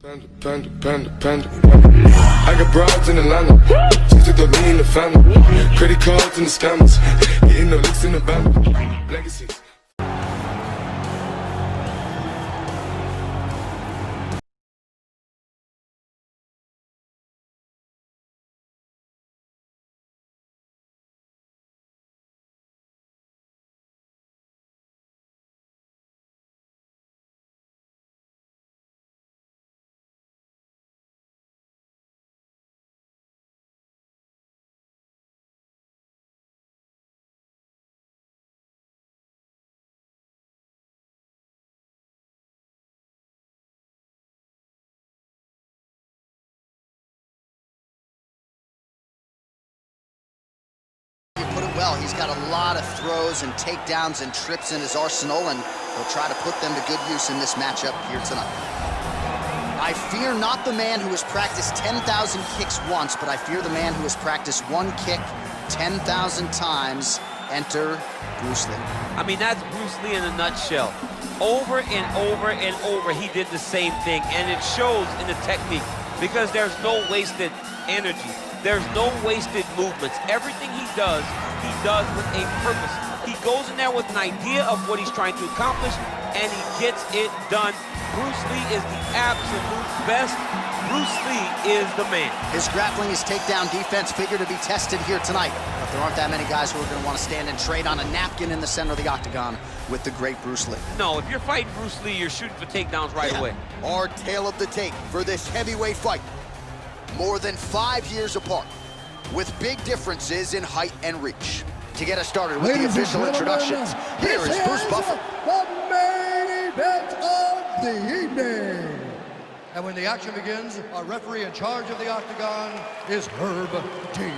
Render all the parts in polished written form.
Panda. I got broads in Atlanta. She took the lean in the family. Credit cards and the scammers. Getting no licks in the band. Legacies. Well, he's got a lot of throws and takedowns and trips in his arsenal, and he'll try to put them to good use in this matchup here tonight. I fear not the man who has practiced 10,000 kicks once, but I fear the man who has practiced one kick 10,000 times. Enter Bruce Lee. I mean, that's Bruce Lee in a nutshell. Over and over and over, he did the same thing, and it shows in the technique because there's no wasted energy. There's no wasted movements. Everything he does with a purpose. He goes in there with an idea of what he's trying to accomplish, and he gets it done. Bruce Lee is the absolute best. Bruce Lee is the man. His grappling, his takedown defense figure to be tested here tonight. But there aren't that many guys who are going to want to stand and trade on a napkin in the center of the octagon with the great Bruce Lee. No, if you're fighting Bruce Lee, you're shooting for takedowns right away. Our tale of the tape for this heavyweight fight. More than 5 years apart, with big differences in height and reach. To get us started with the official introductions, here is Bruce Buffer. The main event of the evening. And when the action begins, our referee in charge of the octagon is Herb T.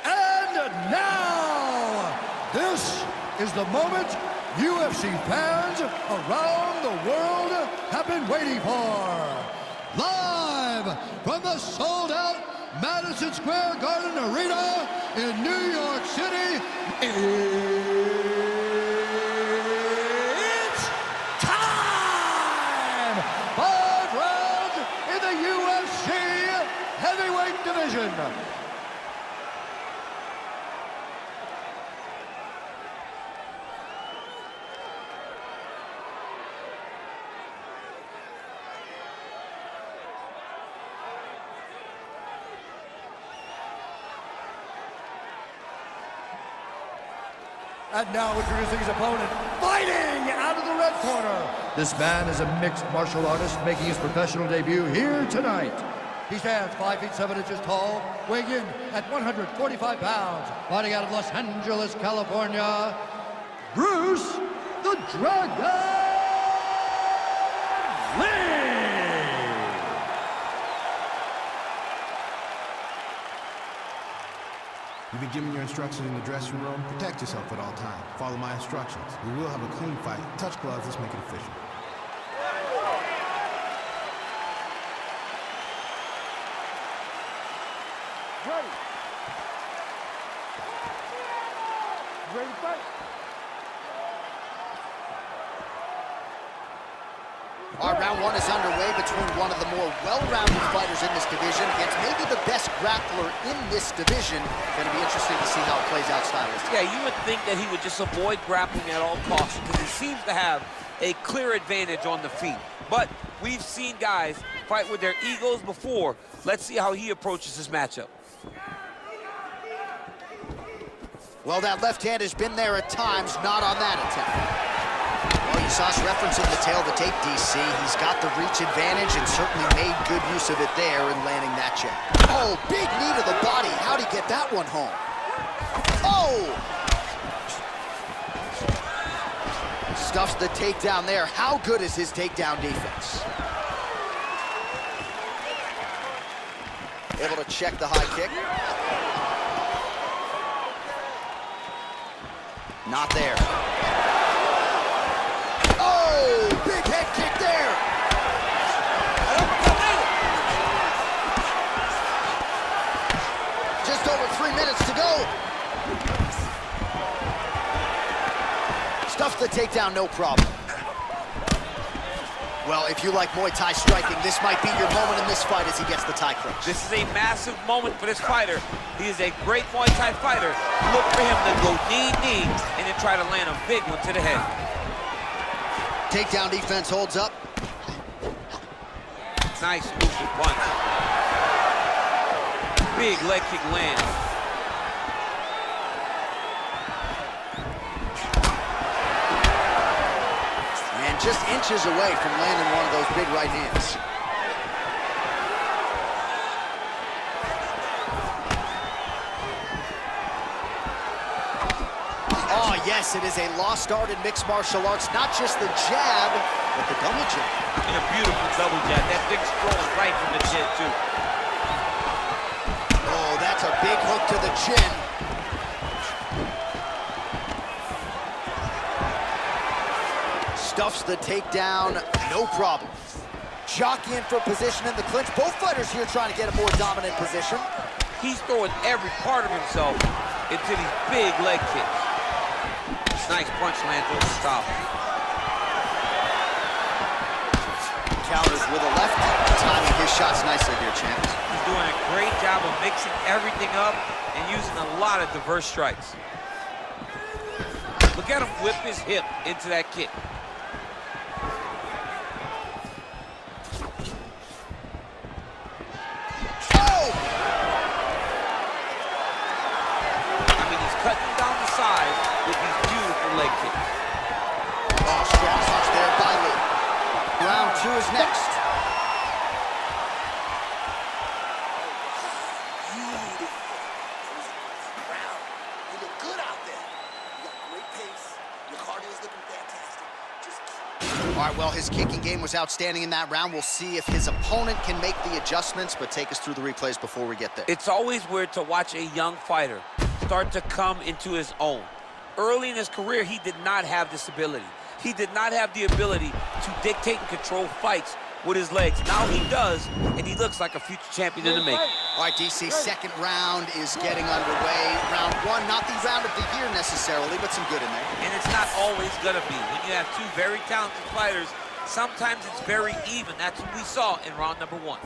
And now, this is the moment UFC fans around the world have been waiting for. Live from the sold-out Madison Square Garden Arena in New York City, it's time! 5 rounds in the UFC heavyweight division. And now introducing his opponent, fighting out of the red corner. This man is a mixed martial artist making his professional debut here tonight. He stands 5 feet 7 inches tall, weighing in at 145 pounds, fighting out of Los Angeles, California, Bruce the Dragon Lee. You've been given your instructions in the dressing room. Protect yourself at all times. Follow my instructions. We will have a clean fight. Touch gloves, let's make it official. Ready. Ready to fight. Our round one is underway between one of the more well-rounded fighters in this division against maybe the best grappler in this division. Going to be interesting to see how it plays out stylistically. Yeah, you would think that he would just avoid grappling at all costs because he seems to have a clear advantage on the feet. But we've seen guys fight with their egos before. Let's see how he approaches this matchup. Well, that left hand has been there at times, not on that attempt. Well, you saw us referencing the tail of the tape, DC. He's got the reach advantage and certainly made good use of it there in landing that jab. Oh, big knee to the body. How'd he get that one home? Oh! Stuffs the takedown there. How good is his takedown defense? Able to check the high kick. Not there. Oh, big head kick there. Just over 3 minutes to go. Stuffs the takedown, no problem. Well, if you like Muay Thai striking, this might be your moment in this fight as he gets the Thai crunch. This is a massive moment for this fighter. He is a great Muay Thai fighter. Look for him to go knee, and then try to land a big one to the head. Takedown defense holds up. Nice movement punch. Big leg kick lands. And just inches away from landing one of those big right hands. Oh, yes, it is a lost art in mixed martial arts. Not just the jab, but the double jab. And a beautiful double jab. That thing's throwing right from the chin, too. Oh, that's a big hook to the chin. Stuffs the takedown, no problem. Jockeying for position in the clinch. Both fighters here trying to get a more dominant position. He's throwing every part of himself into these big leg kicks. Nice punch lands over the top. Counters with a left, timing his shots nicely here, champs. He's doing a great job of mixing everything up and using a lot of diverse strikes. Look at him whip his hip into that kick. Oh! I mean, he's cutting down the sides with these beautiful leg kicks. Oh, strong punch there by Lee. Round 2 is next. All right, well, his kicking game was outstanding in that round. We'll see if his opponent can make the adjustments, but take us through the replays before we get there. It's always weird to watch a young fighter start to come into his own. Early in his career, he did not have this ability. He did not have the ability to dictate and control fights with his legs. Now he does, and he looks like a future champion in the making. All right, DC, second round is getting underway. Round 1, not the round of the year necessarily, but some good in there. And it's not always gonna be. When you have two very talented fighters, sometimes it's very even. That's what we saw in round number 1.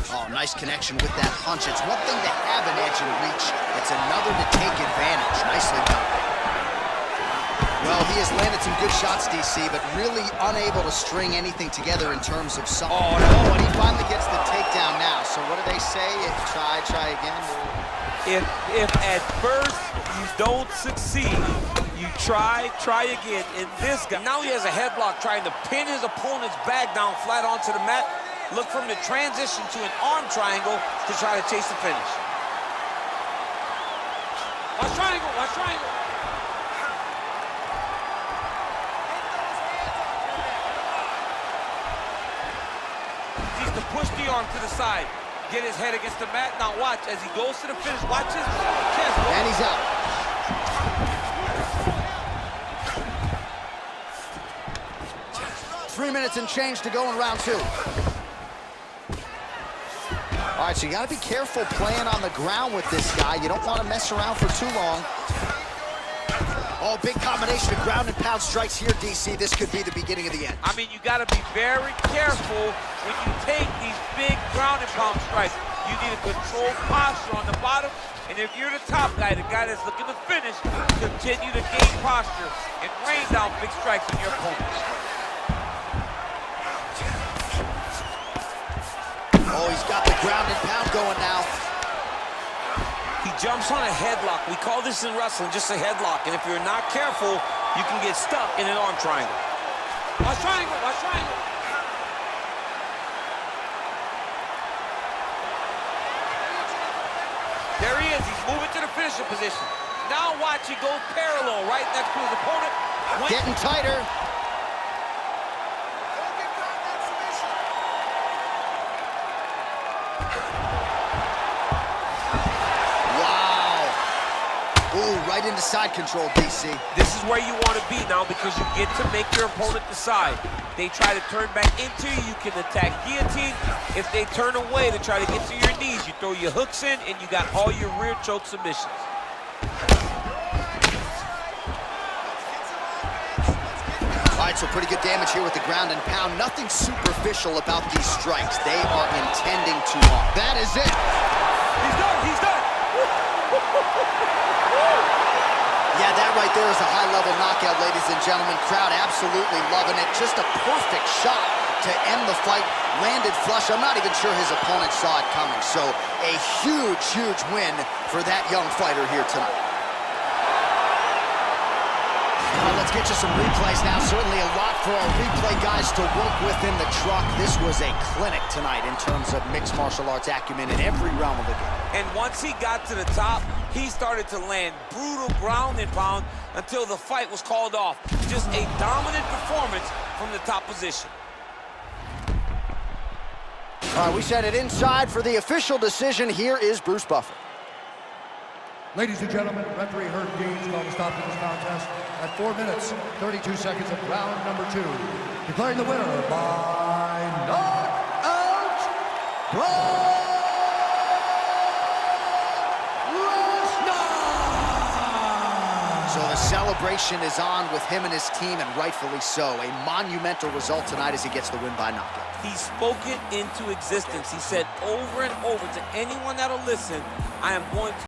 Oh, nice connection with that punch. It's one thing to have an edge and reach. It's another to take advantage. Nicely done. Well, he has landed some good shots, DC, but really unable to string anything together in terms of some. Oh, no, and he finally gets the takedown now. So what do they say? Try again. If at first you don't succeed, you try again. In this guy, now he has a headlock trying to pin his opponent's back down flat onto the mat. Look for him to transition to an arm triangle to try to chase the finish. Watch triangle, watch triangle. Needs to push the arm to the side. Get his head against the mat. Now watch as he goes to the finish. Watch his chest. And he's out. Three minutes and change to go in round 2. All right, so you got to be careful playing on the ground with this guy. You don't want to mess around for too long. Oh, big combination of ground and pound strikes here, DC. This could be the beginning of the end. I mean, you got to be very careful when you take these big ground and pound strikes. You need a controlled posture on the bottom, and if you're the top guy, the guy that's looking to finish, continue to gain posture and rain down big strikes on your opponent. Oh, he's got the ground and pound going now. He jumps on a headlock. We call this in wrestling just a headlock, and if you're not careful, you can get stuck in an arm triangle. Watch triangle, watch triangle. There he is, he's moving to the finisher position. Now watch, he goes parallel right next to his opponent. Getting tighter. Right into side control, DC. This is where you want to be now because you get to make your opponent decide. They try to turn back into you, you can attack guillotine. If they turn away to try to get to your knees, you throw your hooks in and you got all your rear choke submissions. All right, so pretty good damage here with the ground and pound. Nothing superficial about these strikes. They are intending to harm. That is it. He's done. He's done. Yeah, that right there is a high-level knockout, ladies and gentlemen. Crowd absolutely loving it. Just a perfect shot to end the fight. Landed flush. I'm not even sure his opponent saw it coming. So a huge, huge win for that young fighter here tonight. All right, let's get you some replays now. Certainly a lot for our replay guys to work with in the truck. This was a clinic tonight in terms of mixed martial arts acumen in every realm of the game. And once he got to the top, he started to land brutal ground and pound until the fight was called off. Just a dominant performance from the top position. All right, we sent it inside for the official decision. Here is Bruce Buffer. Ladies and gentlemen, referee Herb Dean's called a stop to this contest at 4 minutes, 32 seconds of round number 2. Declaring the winner by knockout, Brock Lesnar! So the celebration is on with him and his team, and rightfully so. A monumental result tonight as he gets the win by knockout. He spoke it into existence. He said over and over to anyone that'll listen, I am going to